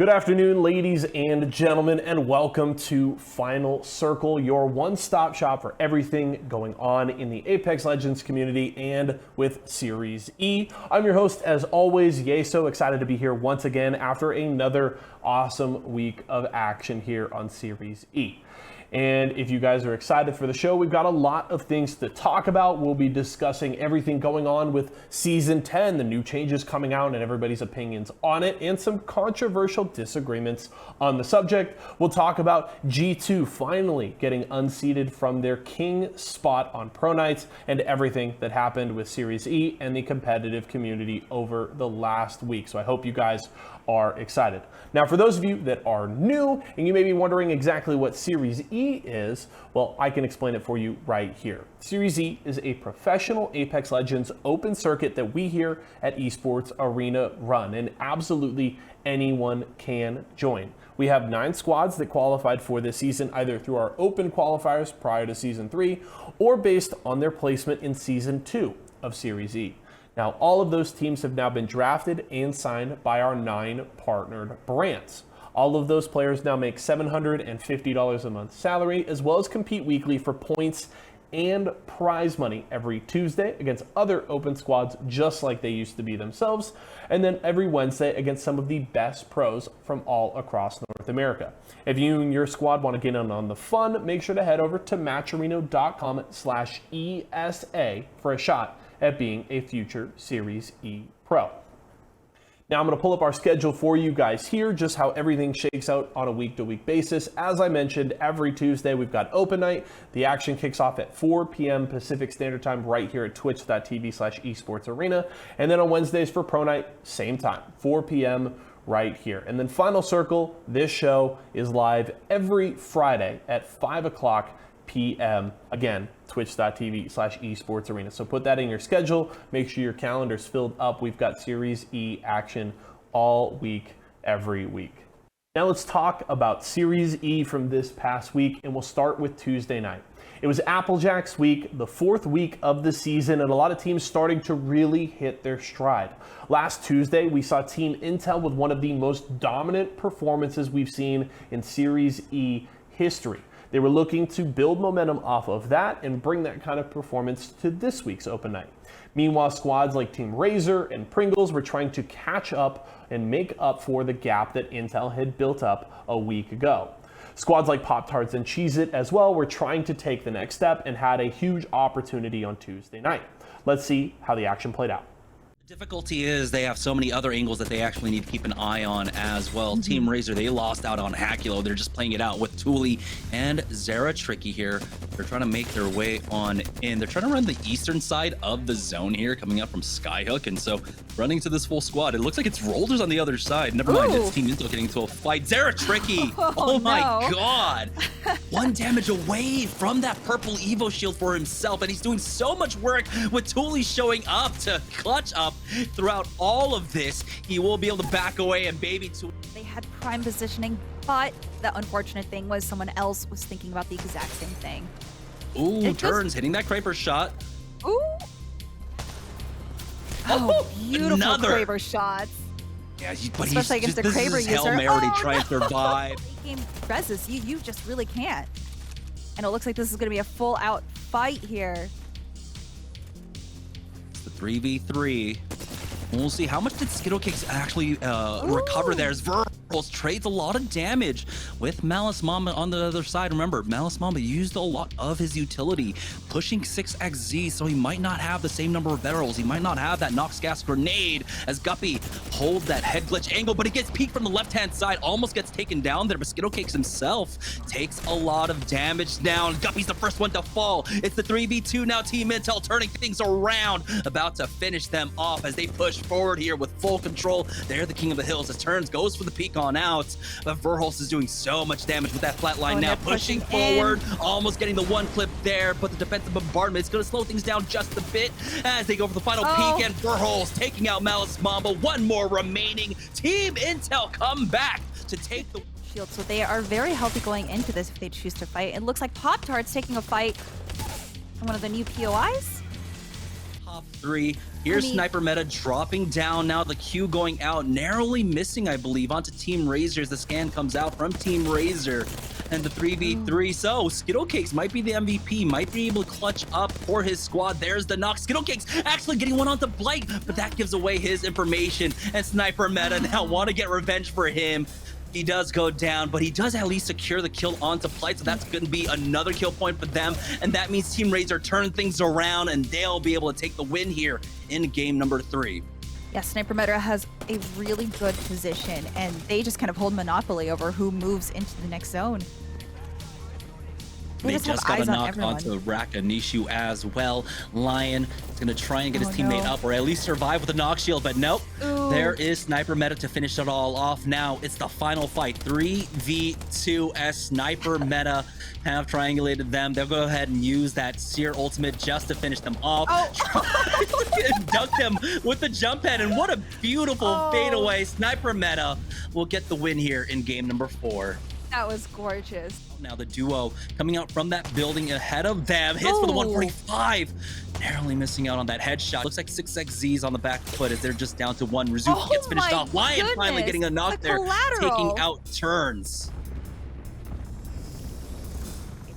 Good afternoon, ladies and gentlemen, and welcome to Final Circle, your one-stop shop for everything going on in the Apex Legends community and with Series E. I'm your host, as always, Y4SO, excited to be here once again after another awesome week of action here on Series E. And if you guys are excited for the show, we've got a lot of things to talk about. We'll be discussing everything going on with Season 10, the new changes coming out and everybody's opinions on it, and some controversial disagreements on the subject. We'll talk about G2 finally getting unseated from their king spot on Pro Nights and everything that happened with Series E and the competitive community over the last week. So I hope you guys are excited. Now, for those of you that are new and you may be wondering exactly what Series E is, well, I can explain it for you right here. Series E is a professional Apex Legends open circuit that we here at Esports Arena run, and absolutely anyone can join. We have 9 squads that qualified for this season, either through our open qualifiers prior to Season 3 or based on their placement in Season 2 of Series E. Now, all of those teams have now been drafted and signed by our 9 partnered brands. All of those players now make $750 a month salary, as well as compete weekly for points and prize money every Tuesday against other open squads just like they used to be themselves, and then every Wednesday against some of the best pros from all across North America. If you and your squad want to get in on the fun, make sure to head over to matchareno.com/ESA for a shot at being a future Series E Pro. Now I'm going to pull up our schedule for you guys here, just how everything shakes out on a week-to-week basis. As I mentioned, every Tuesday we've got open night. The action kicks off at 4 p.m. Pacific Standard Time right here at twitch.tv/esportsarena. And then on Wednesdays for Pro Night, same time, 4 p.m. right here. And then Final Circle, this show is live every Friday at 5 o'clock p.m. Again, twitch.tv/esportsarena. So put that in your schedule. Make sure your calendar's filled up. We've got Series E action all week, every week. Now let's talk about Series E from this past week, and we'll start with Tuesday night. It was Applejack's week, the 4th week of the season, and a lot of teams starting to really hit their stride. Last Tuesday, we saw Team Intel with one of the most dominant performances we've seen in Series E history. They were looking to build momentum off of that and bring that kind of performance to this week's open night. Meanwhile, squads like Team Razor and Pringles were trying to catch up and make up for the gap that Intel had built up a week ago. Squads like Pop-Tarts and Cheez-It as well were trying to take the next step and had a huge opportunity on Tuesday night. Let's see how the action played out. Difficulty is they have so many other angles that they actually need to keep an eye on as well. Team Razor, they lost out on Hackulo. They're just playing it out with Thule and Zara Tricky here. They're trying to make their way on in. They're trying to run the eastern side of the zone here, coming up from Skyhook, and so running to this full squad. It looks like it's Rolders on the other side. Never mind, it's Team Intel getting into a fight. Zara Tricky! Oh my god! 1 damage away from that purple Evo shield for himself, and he's doing so much work with Thule showing up to clutch up throughout all of this. He will be able to back away and baby to. They had prime positioning, but the unfortunate thing was someone else was thinking about the exact same thing. Ooh, turns, hitting that Kraber shot. Ooh. Oh, beautiful Kraber shots. Yeah, but especially against the Kraber user. Hail Mary to try and survive. Game reses, you just really can't. And it looks like this is going to be a full-out fight here. It's the 3v3. We'll see how much did Skittlecakes actually recover there as Verhulst trades a lot of damage with Malice Mamba on the other side. Remember, Malice Mamba used a lot of his utility, pushing 6xZ, so he might not have the same number of barrels. He might not have that Nox Gas grenade as Guppy holds that head glitch angle, but he gets peeked from the left-hand side, almost gets taken down there, but Skittlecakes himself takes a lot of damage down. Guppy's the first one to fall. It's the 3v2 now. Team Intel turning things around, about to finish them off as they push forward here with full control. They're the king of the hills as Turns goes for the peek on out, but Verhulst is doing so much damage with that flat line now, pushing forward, almost getting the 1 clip there, but the defensive bombardment is going to slow things down just a bit as they go for the final peek, and Verhulst taking out Malice Mamba. 1 more remaining. Team Intel come back to take the shield, so they are very healthy going into this if they choose to fight. It looks like Pop-Tart's taking a fight on one of the new POIs. top 3. Here's Sniper Meta dropping down now. The Q going out, narrowly missing, I believe, onto Team Razor as the scan comes out from Team Razor. And the 3v3. So Skittlecakes might be the MVP, might be able to clutch up for his squad. There's the knock. Skittlecakes actually getting one onto Blight, but that gives away his information. And Sniper Meta now want to get revenge for him. He does go down, but he does at least secure the kill onto Blight, so that's going to be another kill point for them. And that means Team Razor turn things around, and they'll be able to take the win here in game number 3. Yeah, Sniper Meta has a really good position, and they just kind of hold monopoly over who moves into the next zone. They just got a knock onto Rakanishu as well. Lion is going to try and get his teammate up, or at least survive with a knock shield, but nope. There is Sniper Meta to finish it all off. Now it's the final fight, 3v2 as Sniper Meta have triangulated them. They'll go ahead and use that Seer ultimate just to finish them off. Duck them with the jump head, and what a beautiful fadeaway. Sniper Meta will get the win here in game number 4. That was gorgeous. Now the duo coming out from that building ahead of them. Hits for the 145. Narrowly missing out on that headshot. Looks like 6xZ's on the back foot as they're just down to 1. Rizuki gets finished off. Lion finally getting a knock there, taking out turns.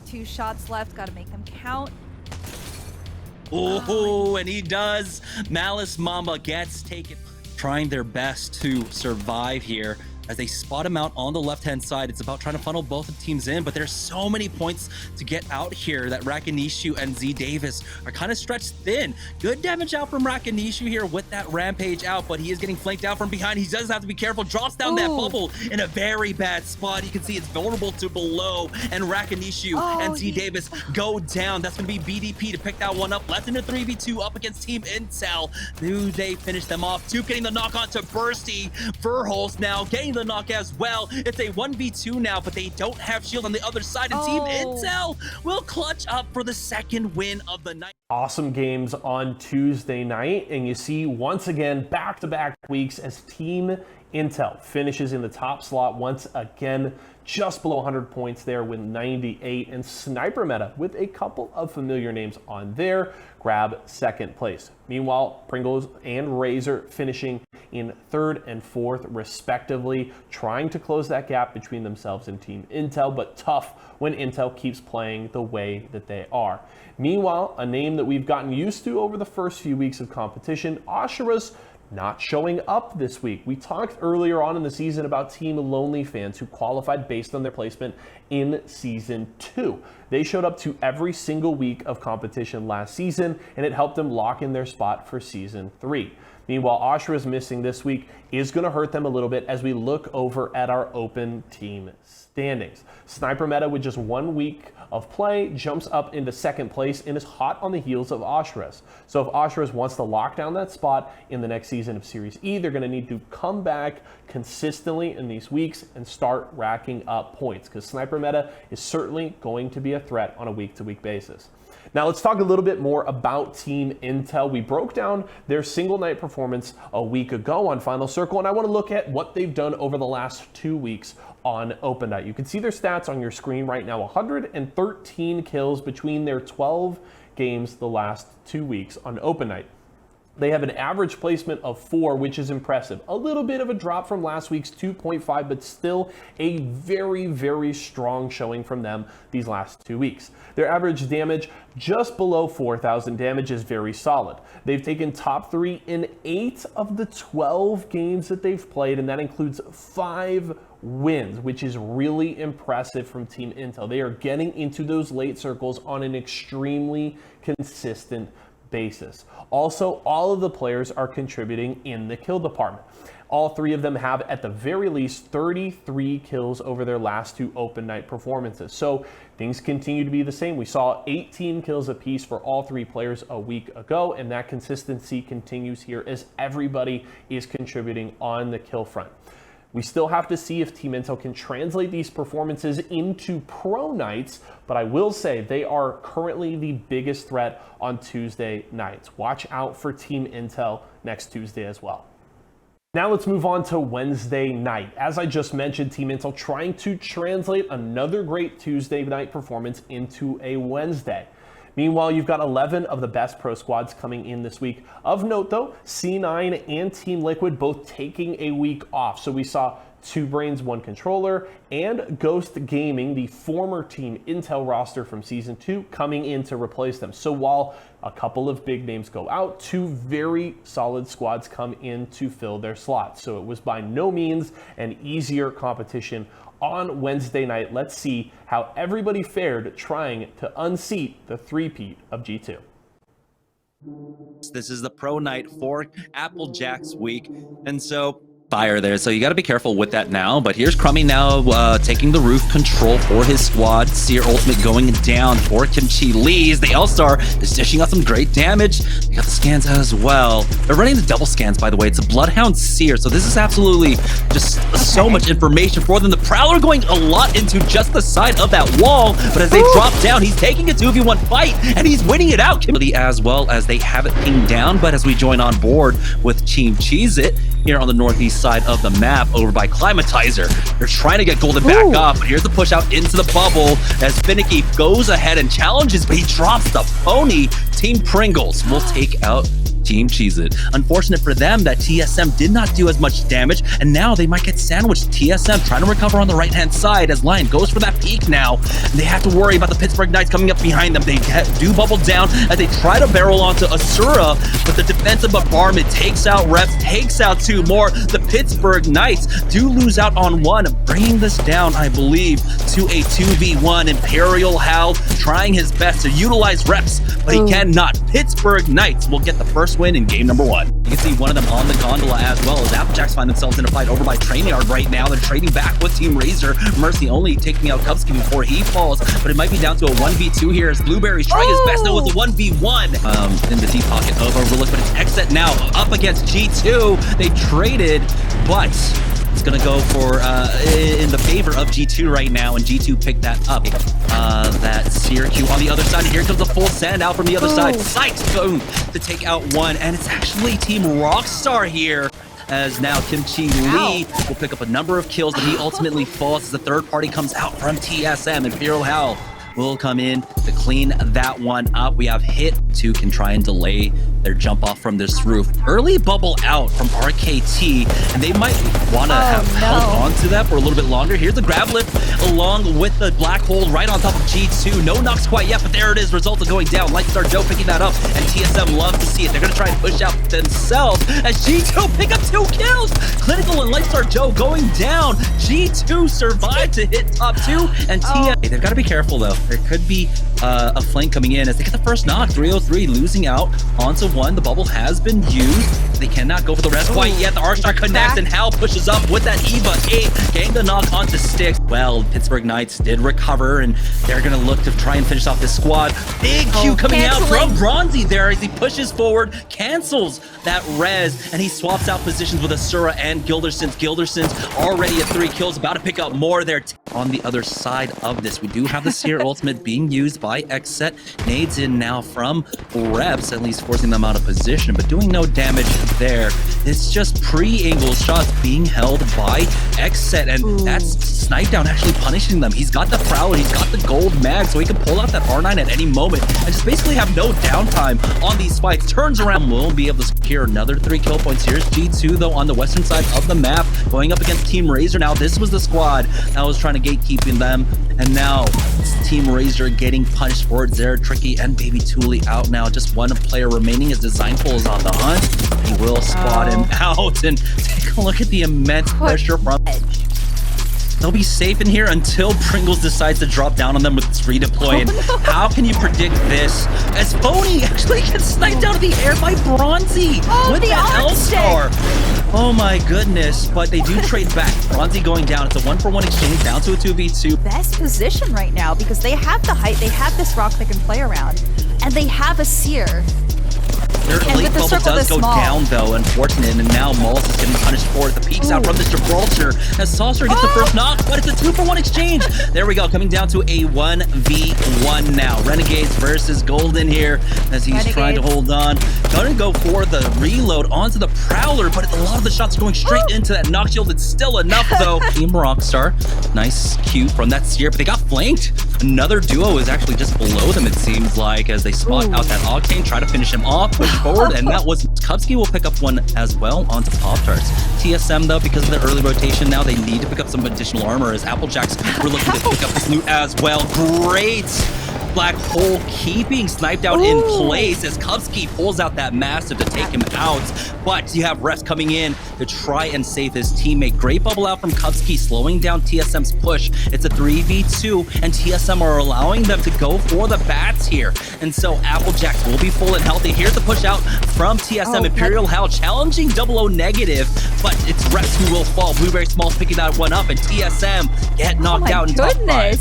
2 shots left. Got to make them count. Oh, and he does. Malice Mamba gets taken. Trying their best to survive here as they spot him out on the left-hand side. It's about trying to funnel both the teams in, but there's so many points to get out here that Rakanishu and Z Davis are kind of stretched thin. Good damage out from Rakanishu here with that rampage out, but he is getting flanked out from behind. He does have to be careful. Drops down that bubble in a very bad spot. You can see it's vulnerable to below, and Rakanishu and Z Davis go down. That's going to be BDP to pick that one up. Left in a 3v2 up against Team Intel. Do they finish them off? Duke getting the knock on to Bursty. Verholz now getting the knock as well. It's a 1v2 now, but they don't have shield on the other side, and Team Intel will clutch up for the second win of the night. Awesome games on Tuesday night, and you see once again back-to-back weeks as Team Intel finishes in the top slot once again, just below 100 points there with 98, and Sniper Meta with a couple of familiar names on there grab second place. Meanwhile, Pringles and Razor finishing in 3rd and 4th respectively, trying to close that gap between themselves and Team Intel, but tough when Intel keeps playing the way that they are. Meanwhile, a name that we've gotten used to over the first few weeks of competition, y4SO, not showing up this week. We talked earlier on in the season about Team Lonely fans who qualified based on their placement in Season 2. They showed up to every single week of competition last season, and it helped them lock in their spot for Season 3. Meanwhile, y4SO missing this week is going to hurt them a little bit as we look over at our open team standings. Sniper Meta, with just 1 week of play, jumps up into 2nd place and is hot on the heels of y4SO. So if y4SO wants to lock down that spot in the next season of Series E, they're going to need to come back consistently in these weeks and start racking up points, because Sniper Meta is certainly going to be a threat on a week-to-week basis. Now let's talk a little bit more about Team Intel. We broke down their single night performance a week ago on Final Circle, and I want to look at what they've done over the last 2 weeks on Open Night. You can see their stats on your screen right now. 113 kills between their 12 games the last 2 weeks on Open Night. They have an average placement of 4, which is impressive. A little bit of a drop from last week's 2.5, but still a very, very strong showing from them these last 2 weeks. Their average damage just below 4,000 damage is very solid. They've taken top 3 in 8 of the 12 games that they've played, and that includes 5 wins, which is really impressive from Team Intel. They are getting into those late circles on an extremely consistent basis. Also, all of the players are contributing in the kill department. All 3 of them have at the very least 33 kills over their last 2 Open Night performances. So things continue to be the same. We saw 18 kills apiece for all 3 players a week ago, and that consistency continues here as everybody is contributing on the kill front. We still have to see if Team Intel can translate these performances into pro nights, but I will say they are currently the biggest threat on Tuesday nights. Watch out for Team Intel next Tuesday as well. Now let's move on to Wednesday night. As I just mentioned, Team Intel trying to translate another great Tuesday night performance into a Wednesday. Meanwhile, you've got 11 of the best pro squads coming in this week. Of note though, C9 and Team Liquid both taking a week off. So we saw 2 Brains, 1 Controller, and Ghost Gaming, the former Team Intel roster from Season 2, coming in to replace them. So while a couple of big names go out, 2 very solid squads come in to fill their slots. So it was by no means an easier competition on Wednesday night. Let's see how everybody fared trying to unseat the three-peat of G2. This is the pro night for Applejack's week, and so fire there, so you got to be careful with that now. But here's Crummy now taking the roof control for his squad. Seer ultimate going down for Kimchi Lee's. The L-Star is dishing out some great damage. They got the scans as well. They're running the double scans, by the way. It's a Bloodhound Seer, so this is absolutely just so much information for them. The Prowler going a lot into just the side of that wall, but as they drop down, he's taking a 2v1 fight, and he's winning it out. As well as they have it pinged down, but as we join on board with Team Cheez-It here on the northeast side of the map over by Climatizer. They're trying to get Golden back up, but here's the push out into the bubble as Finicky goes ahead and challenges, but he drops the pony. Team Pringles will take out Team Cheez-It. Unfortunate for them that TSM did not do as much damage, and now they might get sandwiched. TSM trying to recover on the right-hand side as Lion goes for that peek now. And they have to worry about the Pittsburgh Knights coming up behind them. They do bubble down as they try to barrel onto Asura, but the defensive bombardment takes out Reps, takes out 2 more. The Pittsburgh Knights do lose out on 1, bringing this down, I believe, to a 2v1. Imperial Hal trying his best to utilize Reps, but he cannot. Pittsburgh Knights will get the first win in game number 1. You can see one of them on the gondola as well as Applejacks find themselves in a fight over by Trainyard right now. They're trading back with Team Razor. Mercy only taking out Cubski before he falls, but it might be down to a 1v2 here as Blueberry's trying his best. No, it's a 1v1 in the deep pocket of Overlook, but it's Xset now up against G2. They traded, but it's going to go for in the favor of G2 right now, and G2 picked that up. That Seer Q on the other side. Here comes the full sand out from the other side. Sight boom to take out 1, and it's actually Team Rockstar here. As now Kimchi Lee will pick up a number of kills, but he ultimately falls as the third party comes out from TSM. Imperial Hal will come in to clean that one up. We have Hit 2 can try and delay their jump off from this roof. Early bubble out from RKT, and they might want to have held on to that for a little bit longer. Here's the grab lift along with the black hole right on top of G2. No knocks quite yet, but there it is. Results of going down. Lightstar Joe picking that up, and TSM love to see it. They're going to try and push out themselves as G2 pick up 2 kills. Clinical and Lightstar Joe going down. G2 survived to hit top 2, and TSM, they've got to be careful though. There could be a flank coming in as they get the first knock. 303 losing out onto 1. The bubble has been used. They cannot go for the rest quite yet. The R-Star connects, and Hal pushes up with that EVA 8, getting the knock onto Sticks. Well, Pittsburgh Knights did recover, and they're going to look to try and finish off this squad. Big Q coming out from Bronzy there as he pushes forward, cancels that res, and he swaps out positions with Asura and Gildersons. Gildersons already at 3 kills, about to pick up more there. On the other side of this, we do have the Seer ultimate being used by Xset. Nades in now from Reps, at least forcing them out of position, but doing no damage there. It's just pre-angle shots being held by Xset, and that's Snipe Down actually punishing them. He's got the Prowler, he's got the gold mag, so he can pull out that R9 at any moment and just basically have no downtime on these fights. Turns around, will be able to secure another 3 kill points. Here's G2 though on the western side of the map, going up against Team Razor. Now this was the squad that was trying to gatekeeping them, and now it's Team Razor getting punished for it. Zara Tricky and Baby Thule out now. Just 1 player remaining as Designful is on the hunt. He will spot him out, and take a look at the immense pressure from They'll be safe in here until Pringles decides to drop down on them with its redeploy. And how can you predict this? As Phony actually gets sniped out of the air by Bronzy with that L-Star. Oh my goodness, but they do trade back. Bronzy going down. It's a 1-for-1 exchange down to a 2v2. Best position right now because they have the height, they have this rock they can play around, and they have a Seer. Their And late with the bubble circle does this go small. down, though, unfortunate, and now Mullis is getting punished for it. The peeks out from Mr. Gibraltar as Saucer gets the first knock, but it's a 2-for-1 exchange. There we go, coming down to a 1v1 now. Renegades versus Golden here as he's trying to hold on. Gonna go for the reload onto the Prowler, but a lot of the shots are going straight into that knock shield. It's still enough, though. Team Rockstar, nice cue from that Seer, but they got flanked. Another duo is actually just below them, it seems like, as they spot out that Octane, try to finish him off, push forward, and that was Cubski will pick up one as well onto Pop-Tarts. TSM, though, because of the early rotation now, they need to pick up some additional armor as Applejacks were looking to pick up this loot as well. Great! Black Hole keeping sniped out in place as Cubski pulls out that massive to take him out. But you have refs coming in to try and save his teammate. Great bubble out from Cubski, slowing down TSM's push. It's a 3v2, and TSM are allowing them to go for the bats here. And so Applejacks will be full and healthy. Here's the push out from TSM. Imperial Hell challenging 00 negative, but it's refs who will fall. Blueberry Smalls picking that one up, and TSM get knocked out in top 5.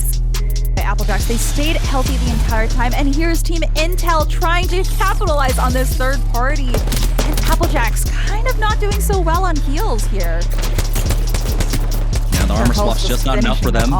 Applejacks, they stayed healthy the entire time, and here's Team Intel trying to capitalize on this third party. And Applejacks kind of not doing so well on heals here. Yeah, the armor swap's just not enough for them.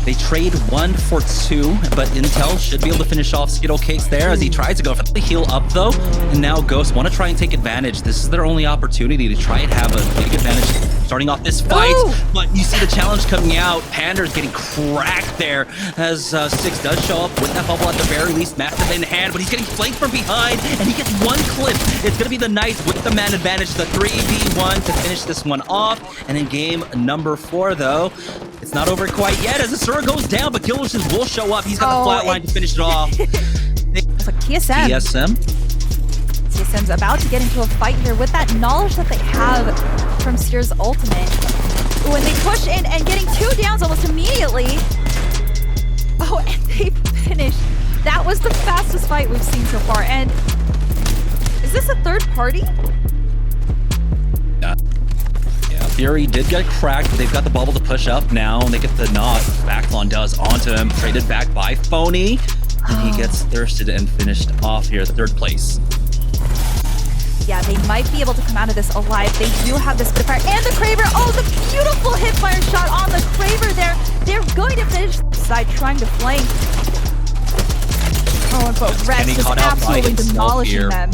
They trade 1 for 2, but Intel should be able to finish off Skittle Cakes there as he tries to go for the heal up, though. And now Ghosts want to try and take advantage. This is their only opportunity to try and have a big advantage starting off this fight. But you see the challenge coming out. Pander's getting cracked there as Six does show up with that bubble at the very least. Massive in hand, but he's getting flanked from behind, and he gets one clip. It's going to be the Knights with the man advantage, the 3v1 to finish this one off. And in game number 4, though, it's not over quite yet as the Asura goes down, but Gildersons will show up. He's got the flat line to finish it off. It's like TSM. TSM's about to get into a fight here with that knowledge that they have from Seer's ultimate. When they push in and getting 2 downs almost immediately. Oh, and they finish. That was the fastest fight we've seen so far. And is this a third party? Fury did get cracked, but they've got the bubble to push up now, and they get the knock. Backlon does onto him, traded back by Phony, and he gets thirsted and finished off here at 3rd place. Yeah, they might be able to come out of this alive. They do have the Spitfire and the Kraber. Oh, the beautiful hipfire shot on the Kraber there. They're going to finish side trying to flank. Oh, but Rex is absolutely demolishing them.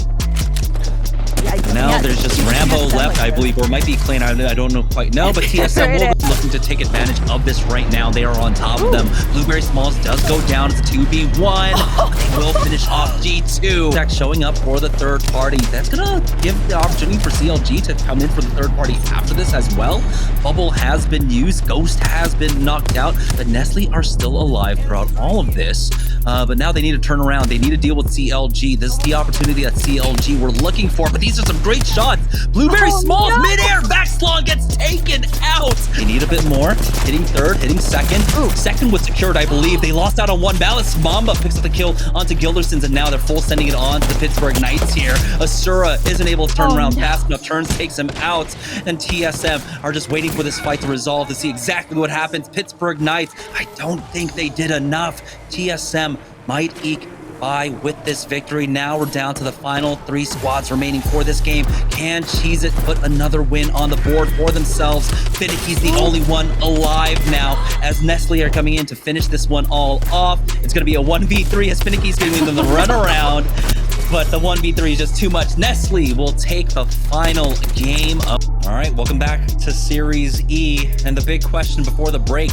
Now there's just Rambo left, I believe, or it might be Clan. I don't know quite know, but TSM will be looking to take advantage of this right now. They are on top of them. Blueberry Smalls does go down. It's a 2v1. They will finish off G2. Zach showing up for the third party. That's going to give the opportunity for CLG to come in for the third party after this as well. Bubble has been used. Ghost has been knocked out, but Nestle are still alive throughout all of this. But now they need to turn around. They need to deal with CLG. This is the opportunity that CLG were looking for, but these are some great shots. Blueberry Smalls midair. Backslon gets taken out. They need a bit more. Hitting 3rd, hitting 2nd. 2nd was secured, I believe. They lost out on 1 Malice. Mamba picks up the kill onto Gildersons, and now they're full sending it on to the Pittsburgh Knights here. Asura isn't able to turn around fast enough. Turns, takes him out, and TSM are just waiting for this fight to resolve to see exactly what happens. Pittsburgh Knights, I don't think they did enough. TSM might eke by with this victory. Now we're down to the final 3 squads remaining for this game. Can Cheez It put another win on the board for themselves? Finicky's the only one alive now as Nestle are coming in to finish this one all off. It's going to be a 1v3 as Finicky's giving them the runaround, but the 1v3 is just too much. Nestle will take the final game up. All right, welcome back to Series E, and the big question before the break: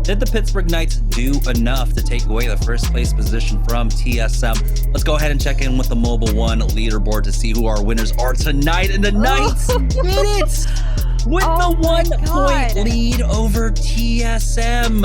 did the Pittsburgh Knights do enough to take away the 1st place position from TSM? Let's go ahead and check in with the Mobile One leaderboard to see who our winners are tonight. And the Knights did it with the 1-point lead over TSM.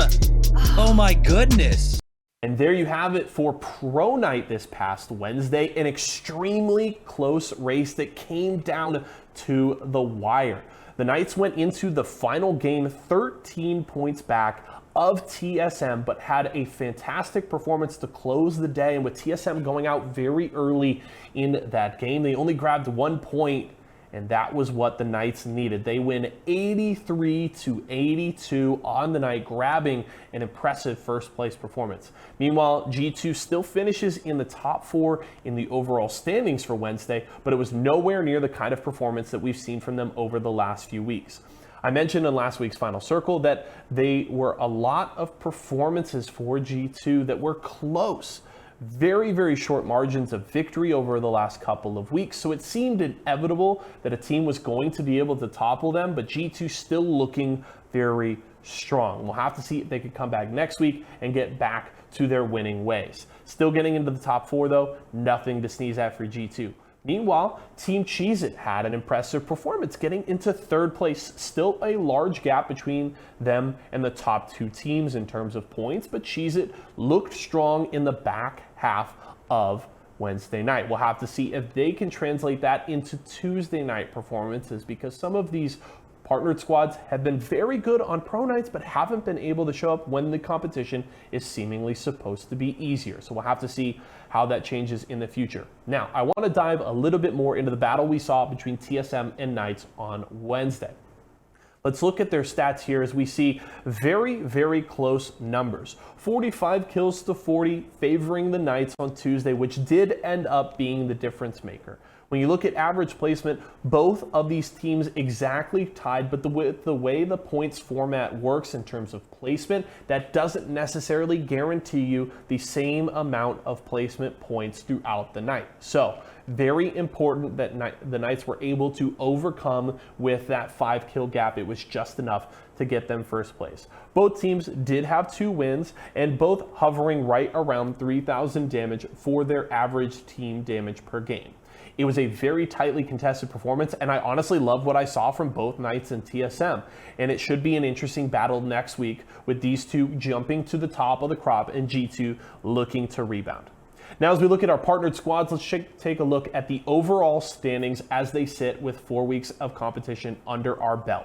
Oh my goodness. And there you have it for Pro Night this past Wednesday. An extremely close race that came down to the wire. The Knights went into the final game 13 points back of TSM, but had a fantastic performance to close the day. And with TSM going out very early in that game, they only grabbed 1 point and that was what the Knights needed. They win 83-82 on the night, grabbing an impressive first place performance. Meanwhile, G2 still finishes in the top 4 in the overall standings for Wednesday, but it was nowhere near the kind of performance that we've seen from them over the last few weeks. I mentioned in last week's Final Circle that they were a lot of performances for G2 that were close. Very, very short margins of victory over the last couple of weeks, so it seemed inevitable that a team was going to be able to topple them, but G2 still looking very strong. We'll have to see if they could come back next week and get back to their winning ways. Still getting into the top 4 though, nothing to sneeze at for G2. Meanwhile, Team Cheez-It had an impressive performance, getting into 3rd place. Still a large gap between them and the top 2 teams in terms of points, but Cheez-It looked strong in the back half of Wednesday night. We'll have to see if they can translate that into Tuesday night performances, because some of these partnered squads have been very good on pro nights, but haven't been able to show up when the competition is seemingly supposed to be easier. So we'll have to see how that changes in the future. Now, I want to dive a little bit more into the battle we saw between TSM and Knights on Wednesday. Let's look at their stats here as we see very, very close numbers. 45 kills to 40, favoring the Knights on Tuesday, which did end up being the difference maker. When you look at average placement, both of these teams exactly tied, but with the way the points format works in terms of placement, that doesn't necessarily guarantee you the same amount of placement points throughout the night. So very important that the Knights were able to overcome with that 5 kill gap. It was just enough to get them first place. Both teams did have 2 wins, and both hovering right around 3,000 damage for their average team damage per game. It was a very tightly contested performance, and I honestly love what I saw from both Knights and TSM. And it should be an interesting battle next week with these two jumping to the top of the crop and G2 looking to rebound. Now, as we look at our partnered squads, let's take a look at the overall standings as they sit with 4 weeks of competition under our belt.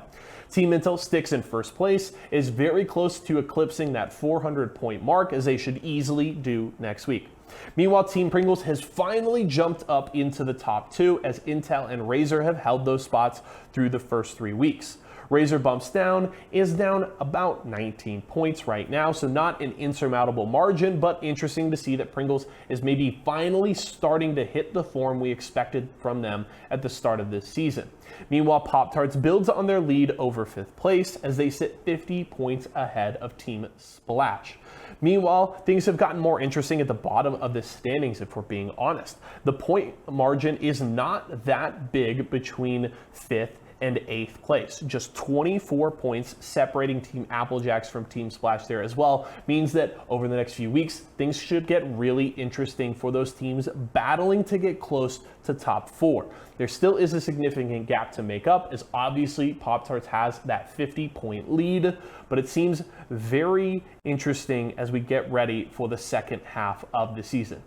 Team Intel sticks in first place, is very close to eclipsing that 400-point mark, as they should easily do next week. Meanwhile, Team Pringles has finally jumped up into the top 2, as Intel and Razor have held those spots through the first 3 weeks. Razor bumps down, is down about 19 points right now, so not an insurmountable margin, but interesting to see that Pringles is maybe finally starting to hit the form we expected from them at the start of this season. Meanwhile, Pop-Tarts builds on their lead over 5th place as they sit 50 points ahead of Team Splash. Meanwhile, things have gotten more interesting at the bottom of the standings, if we're being honest. The point margin is not that big between 5th and 8th place. Just 24 points separating Team Applejacks from Team Splash there as well, means that over the next few weeks, things should get really interesting for those teams battling to get close to top 4. There still is a significant gap to make up, as obviously Pop-Tarts has that 50-point lead, but it seems very interesting as we get ready for the second half of the season.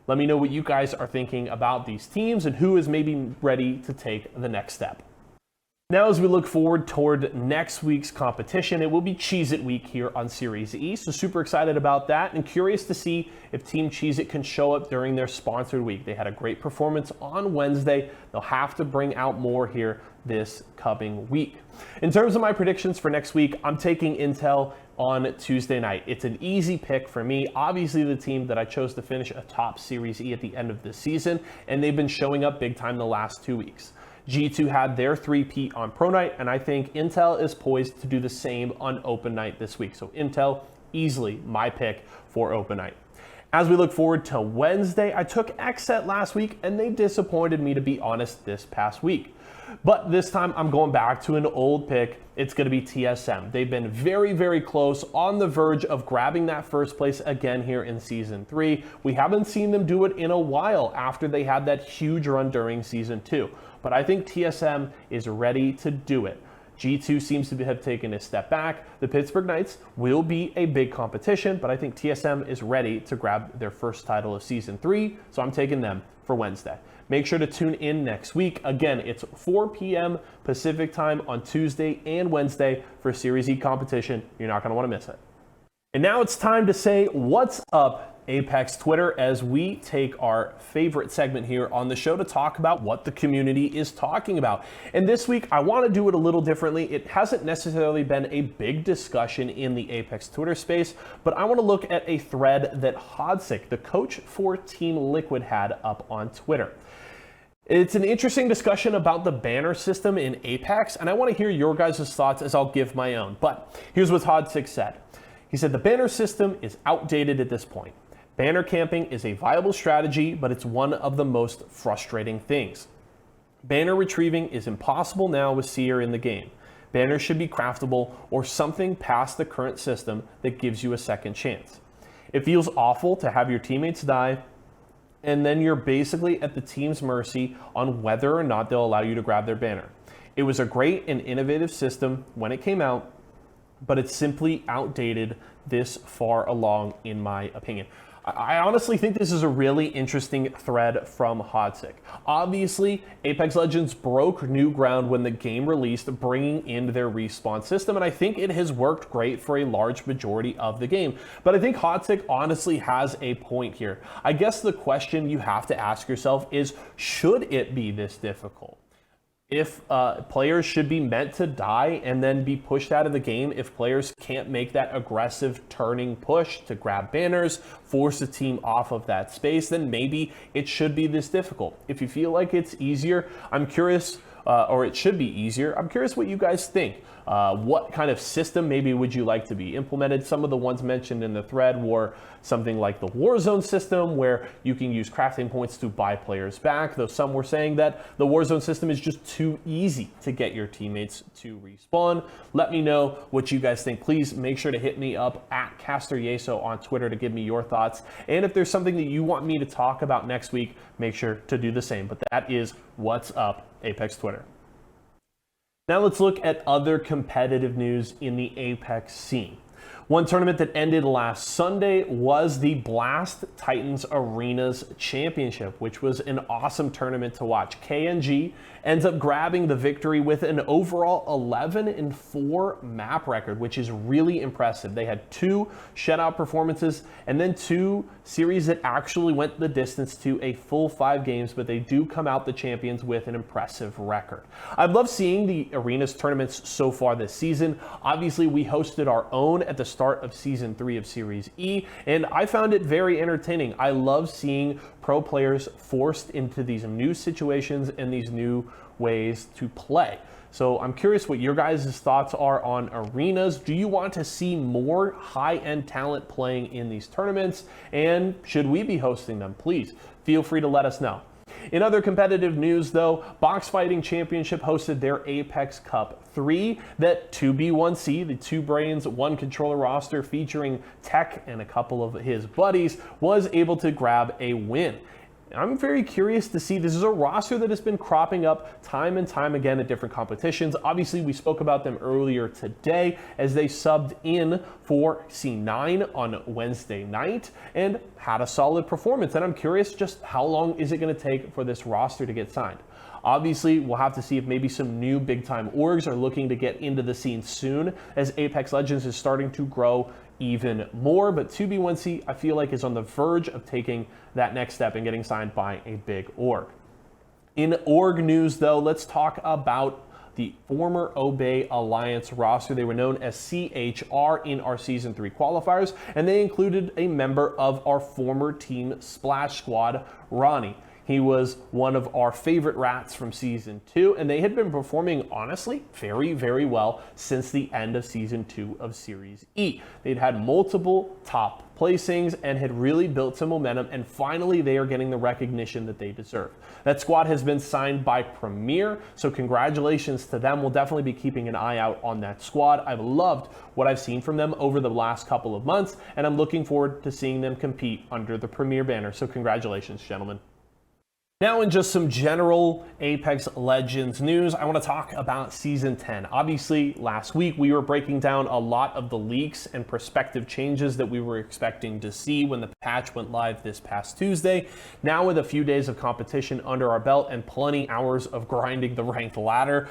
Let me know what you guys are thinking about these teams and who is maybe ready to take the next step. Now, as we look forward toward next week's competition, it will be Cheez-It week here on Series E, so super excited about that and curious to see if Team Cheez-It can show up during their sponsored week. They had a great performance on Wednesday. They'll have to bring out more here this coming week. In terms of my predictions for next week, I'm taking Intel on Tuesday night. It's an easy pick for me. Obviously, the team that I chose to finish atop Series E at the end of the season, and they've been showing up big time the last 2 weeks. G2 had their 3-peat on Pro Night, and I think Intel is poised to do the same on Open Night this week. So Intel, easily my pick for Open Night. As we look forward to Wednesday, I took XSET last week, and they disappointed me, to be honest, this past week. But this time, I'm going back to an old pick. It's going to be TSM. They've been very, very close, on the verge of grabbing that first place again here in Season 3. We haven't seen them do it in a while after they had that huge run during Season 2. But I think TSM is ready to do it. G2 seems to have taken a step back. The Pittsburgh Knights will be a big competition, but I think TSM is ready to grab their first title of Season 3, so I'm taking them for Wednesday. Make sure to tune in next week. Again, it's 4 p.m. Pacific time on Tuesday and Wednesday for Series E competition. You're not going to want to miss it. And now it's time to say what's up Apex Twitter, as we take our favorite segment here on the show to talk about what the community is talking about. And this week, I want to do it a little differently. It hasn't necessarily been a big discussion in the Apex Twitter space, but I want to look at a thread that Hodsik, the coach for Team Liquid, had up on Twitter. It's an interesting discussion about the banner system in Apex, and I want to hear your guys' thoughts as I'll give my own. But here's what Hodsik said. He said, the banner system is outdated at this point. Banner camping is a viable strategy, but it's one of the most frustrating things. Banner retrieving is impossible now with Seer in the game. Banners should be craftable or something past the current system that gives you a second chance. It feels awful to have your teammates die, and then you're basically at the team's mercy on whether or not they'll allow you to grab their banner. It was a great and innovative system when it came out, but it's simply outdated this far along, in my opinion. I honestly think this is a really interesting thread from Hodsik. Obviously, Apex Legends broke new ground when the game released, bringing in their respawn system, and I think it has worked great for a large majority of the game. But I think Hodsik honestly has a point here. I guess the question you have to ask yourself is, should it be this difficult? If players should be meant to die and then be pushed out of the game, if players can't make that aggressive turning push to grab banners, force a team off of that space, then maybe it should be this difficult. If you feel like it's easier, I'm curious, or it should be easier, I'm curious what you guys think. What kind of system maybe would you like to be implemented? Some of the ones mentioned in the thread were something like the Warzone system, where you can use crafting points to buy players back, though some were saying that the Warzone system is just too easy to get your teammates to respawn. Let me know what you guys think. Please make sure to hit me up at Y4SO on Twitter to give me your thoughts. And if there's something that you want me to talk about next week, make sure to do the same. But that is what's up, Apex Twitter. Now let's look at other competitive news in the Apex scene. One tournament that ended last Sunday was the Blast Titans Arenas Championship, which was an awesome tournament to watch. KNG ends up grabbing the victory with an overall 11-4 map record, which is really impressive. They had 2 shutout performances and then 2 series that actually went the distance to a full 5 games, but they do come out the champions with an impressive record. I've loved seeing the Arenas tournaments so far this season. Obviously, we hosted our own at the start of Season 3 of Series E, and I found it very entertaining. I love seeing pro players forced into these new situations and these new ways to play. So I'm curious what your guys' thoughts are on Arenas. Do you want to see more high-end talent playing in these tournaments? And should we be hosting them? Please feel free to let us know. In other competitive news, though, Box Fighting Championship hosted their Apex Cup 3 that 2B1C, the 2 Brains, 1 Controller roster featuring Tech and a couple of his buddies, was able to grab a win. I'm very curious to see. This is a roster that has been cropping up time and time again at different competitions. Obviously, we spoke about them earlier today as they subbed in for C9 on Wednesday night and had a solid performance. And I'm curious just how long is it going to take for this roster to get signed. Obviously, we'll have to see if maybe some new big-time orgs are looking to get into the scene soon, as Apex Legends is starting to grow even more. But 2B1C, I feel like, is on the verge of taking that next step and getting signed by a big org. In org news, though, let's talk about the former Obey Alliance roster. They were known as CHR in our Season 3 qualifiers, and they included a member of our former team Splash Squad, Ronnie. He was one of our favorite rats from Season 2, and they had been performing, honestly, very, very well since the end of Season 2 of Series E. They'd had multiple top placings and had really built some momentum, and finally they are getting the recognition that they deserve. That squad has been signed by Premier, so congratulations to them. We'll definitely be keeping an eye out on that squad. I've loved what I've seen from them over the last couple of months, and I'm looking forward to seeing them compete under the Premier banner, so congratulations, gentlemen. Now in just some general Apex Legends news, I want to talk about Season 10. Obviously, last week we were breaking down a lot of the leaks and prospective changes that we were expecting to see when the patch went live this past Tuesday. Now with a few days of competition under our belt and plenty hours of grinding the ranked ladder,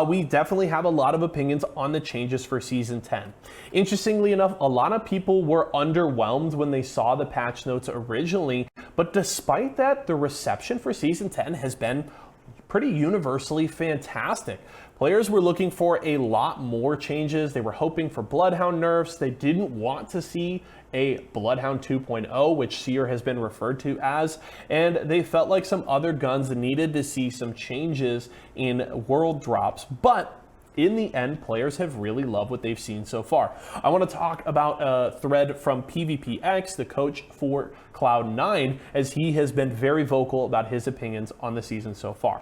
we definitely have a lot of opinions on the changes for Season 10. Interestingly enough, a lot of people were underwhelmed when they saw the patch notes originally, but despite that, the reception for Season 10 has been pretty universally fantastic. Players were looking for a lot more changes. They were hoping for Bloodhound nerfs. They didn't want to see a Bloodhound 2.0, which Seer has been referred to as, and they felt like some other guns needed to see some changes in world drops, but in the end, players have really loved what they've seen so far. I want to talk about a thread from PvPX, the coach for Cloud9, as he has been very vocal about his opinions on the season so far.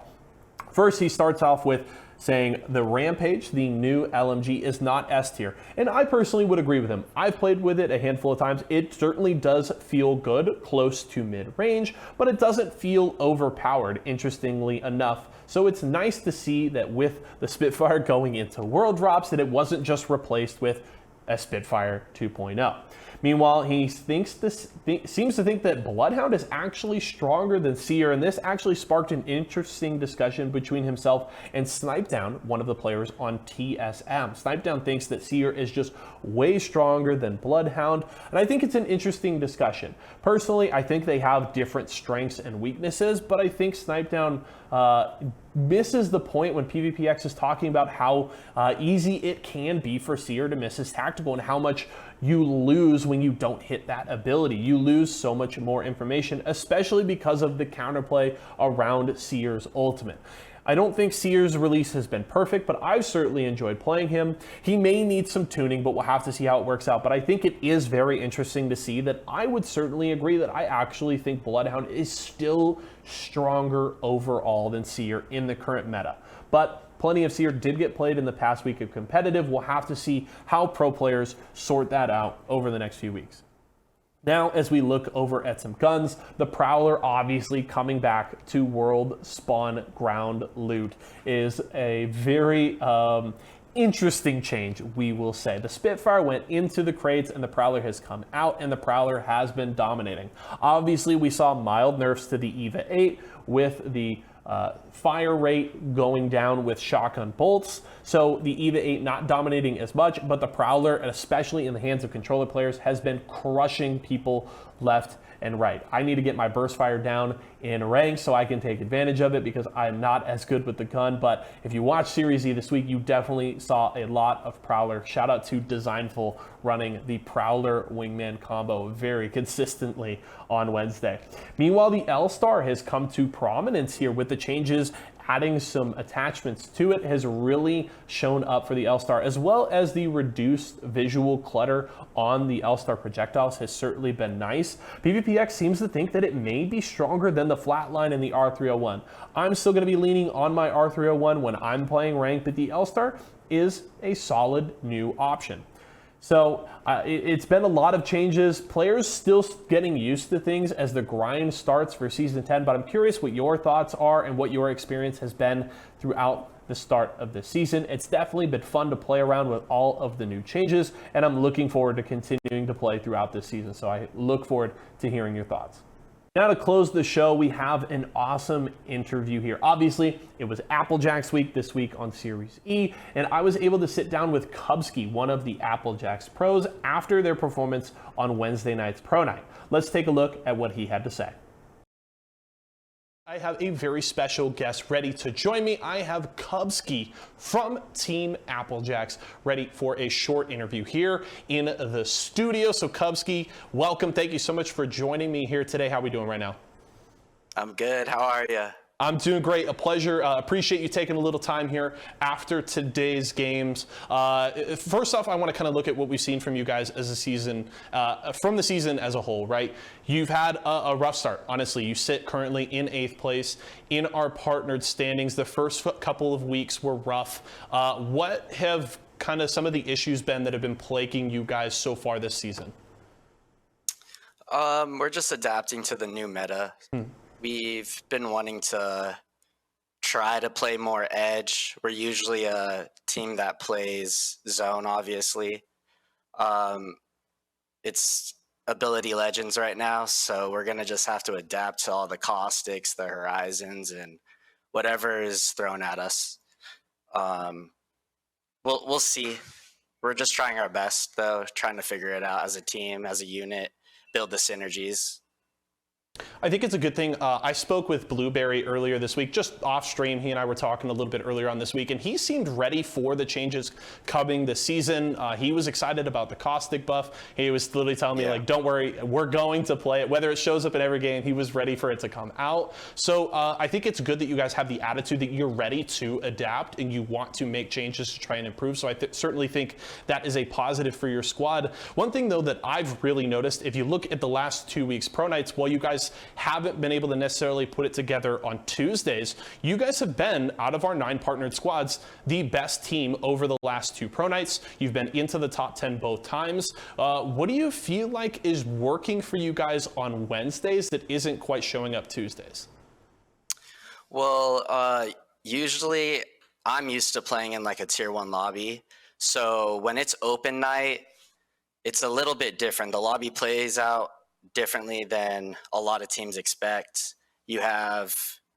First, he starts off with saying the Rampage, the new LMG, is not S tier. And I personally would agree with him. I've played with it a handful of times. It certainly does feel good, close to mid-range, but it doesn't feel overpowered, interestingly enough. So it's nice to see that with the Spitfire going into world drops, that it wasn't just replaced with a Spitfire 2.0. Meanwhile, he seems to think that Bloodhound is actually stronger than Seer, and this actually sparked an interesting discussion between himself and Snipedown, one of the players on TSM. Snipedown thinks that Seer is just way stronger than Bloodhound, and I think it's an interesting discussion. Personally, I think they have different strengths and weaknesses, but I think Snipedown misses the point when PvPX is talking about how easy it can be for Seer to miss his tactical and how much you lose when you don't hit that ability. You lose so much more information, especially because of the counterplay around Seer's ultimate. I don't think Seer's release has been perfect, but I've certainly enjoyed playing him. He may need some tuning, but we'll have to see how it works out. But I think it is very interesting to see that I would certainly agree that I actually think Bloodhound is still stronger overall than Seer in the current meta. But plenty of Seer did get played in the past week of competitive. We'll have to see how pro players sort that out over the next few weeks. Now, as we look over at some guns, the Prowler obviously coming back to World Spawn Ground loot is a very interesting change, we will say. The Spitfire went into the crates and the Prowler has come out, and the Prowler has been dominating. Obviously, we saw mild nerfs to the EVA 8 with the fire rate going down with shotgun bolts. So the EVA 8 not dominating as much, but the Prowler, and especially in the hands of controller players, has been crushing people left and right. I need to get my burst fire down in rank so I can take advantage of it because I'm not as good with the gun. But if you watch Series E this week, you definitely saw a lot of Prowler. Shout out to Designful running the Prowler Wingman combo very consistently on Wednesday. Meanwhile, the L-Star has come to prominence here with the changes. Adding some attachments to it has really shown up for the L-Star, as well as the reduced visual clutter on the L-Star projectiles has certainly been nice. PvPX seems to think that it may be stronger than the Flatline and the R301. I'm still going to be leaning on my R301 when I'm playing ranked, but the L-Star is a solid new option. So it's been a lot of changes. Players still getting used to things as the grind starts for Season 10, but I'm curious what your thoughts are and what your experience has been throughout the start of the season. It's definitely been fun to play around with all of the new changes, and I'm looking forward to continuing to play throughout this season. So I look forward to hearing your thoughts. Now to close the show, we have an awesome interview here. Obviously, it was Applejacks week this week on Series E, and I was able to sit down with Cubski, one of the Applejacks pros, after their performance on Wednesday night's Pro Night. Let's take a look at what he had to say. I have a very special guest ready to join me. I have Cubski from Team Applejacks ready for a short interview here in the studio. So Cubski, welcome. Thank you so much for joining me here today. How are we doing right now? I'm good. How are you? I'm doing great. A pleasure. Appreciate you taking a little time here after today's games. First off, I want to kind of look at what we've seen from you guys as a season, from the season as a whole, right? You've had a rough start. Honestly, you sit currently in 8th place in our partnered standings. The first couple of weeks were rough. What have kind of some of the issues been that have been plaguing you guys so far this season? We're just adapting to the new meta. we've been wanting to try to play more edge. We're usually a team that plays zone, obviously. It's ability legends right now, so we're gonna just have to adapt to all the caustics, the horizons, and whatever is thrown at us. We'll see. We're just trying our best, though, trying to figure it out as a team, as a unit, build the synergies. I think it's a good thing. I spoke with Blueberry earlier this week, just off stream. He and I were talking a little bit earlier on this week, and he seemed ready for the changes coming this season. He was excited about the caustic buff. He was literally telling me, like, don't worry, we're going to play it. Whether it shows up in every game, he was ready for it to come out. So I think it's good that you guys have the attitude that you're ready to adapt and you want to make changes to try and improve. So I certainly think that is a positive for your squad. One thing, though, that I've really noticed, if you look at the last 2 weeks pro nights, while you guys haven't been able to necessarily put it together on Tuesdays, you guys have been, out of our 9 partnered squads, the best team over the last 2 pro nights. You've been into the top 10 both times. What do you feel like is working for you guys on Wednesdays that isn't quite showing up Tuesdays? Well, usually I'm used to playing in like a tier 1 lobby. So when it's open night, it's a little bit different. The lobby plays out differently than a lot of teams expect. You have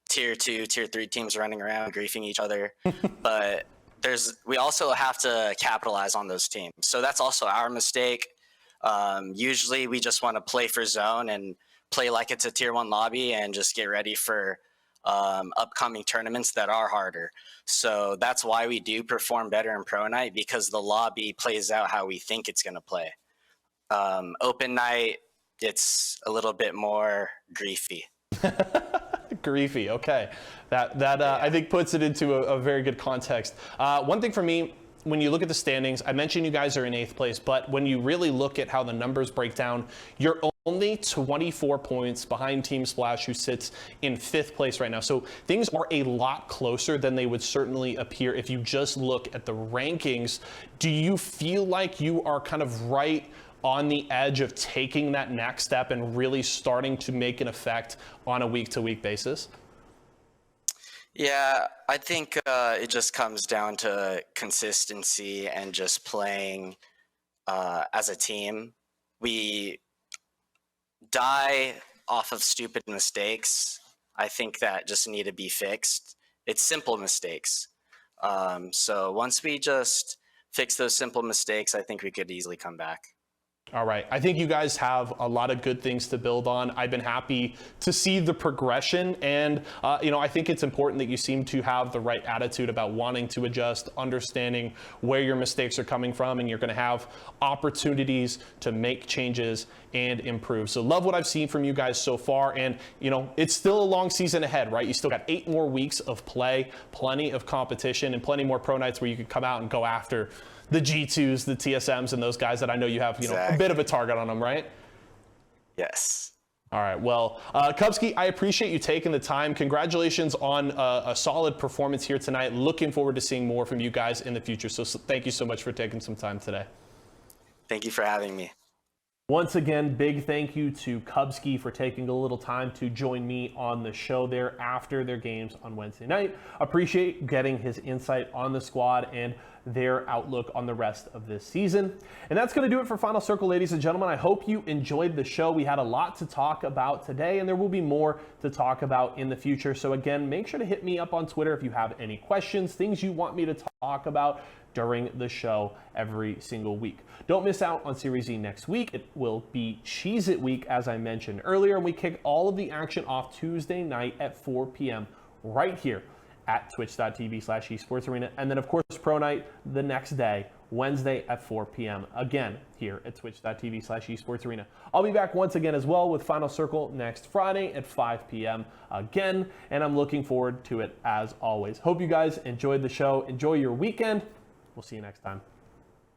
tier 2, tier 3 teams running around griefing each other, but we also have to capitalize on those teams. So that's also our mistake. Usually we just want to play for zone and play like it's a tier 1 lobby and just get ready for upcoming tournaments that are harder. So that's why we do perform better in pro night, because the lobby plays out how we think it's going to play. Open night, it's a little bit more griefy. Griefy, okay. That I think puts it into a very good context. One thing for me, when you look at the standings, I mentioned you guys are in 8th place, but when you really look at how the numbers break down, you're only 24 points behind Team Splash, who sits in 5th place right now. So things are a lot closer than they would certainly appear if you just look at the rankings. Do you feel like you are kind of right on the edge of taking that next step and really starting to make an effect on a week-to-week basis? Yeah, I think it just comes down to consistency and just playing as a team. We die off of stupid mistakes. I think that just need to be fixed. It's simple mistakes. So once we just fix those simple mistakes, I think we could easily come back. All right. I think you guys have a lot of good things to build on. I've been happy to see the progression, and I think it's important that you seem to have the right attitude about wanting to adjust, understanding where your mistakes are coming from, and you're going to have opportunities to make changes and improve. So love what I've seen from you guys so far, and it's still a long season ahead, right? You still got 8 more weeks of play, plenty of competition, and plenty more pro nights where you can come out and go after the G2s, the TSMs, and those guys that I know you have, Exactly. a bit of a target on them, right? Yes. All right. Well, Cubski, I appreciate you taking the time. Congratulations on a solid performance here tonight. Looking forward to seeing more from you guys in the future. So thank you so much for taking some time today. Thank you for having me. Once again, big thank you to Cubski for taking a little time to join me on the show there after their games on Wednesday night. Appreciate getting his insight on the squad and their outlook on the rest of this season. And that's going to do it for Final Circle, ladies and gentlemen. I hope you enjoyed the show. We had a lot to talk about today, and there will be more to talk about in the future. So again, make sure to hit me up on Twitter if you have any questions, things you want me to talk about during the show every single week. Don't miss out on Series E next week. It will be Cheez It Week, as I mentioned earlier, and we kick all of the action off Tuesday night at 4 p.m. right here at twitch.tv/esportsarena. And then, of course, Pro Night the next day, Wednesday at 4 p.m. again here at twitch.tv/esportsarena. I'll be back once again as well with Final Circle next Friday at 5 p.m. again, and I'm looking forward to it as always. Hope you guys enjoyed the show. Enjoy your weekend. We'll see you next time.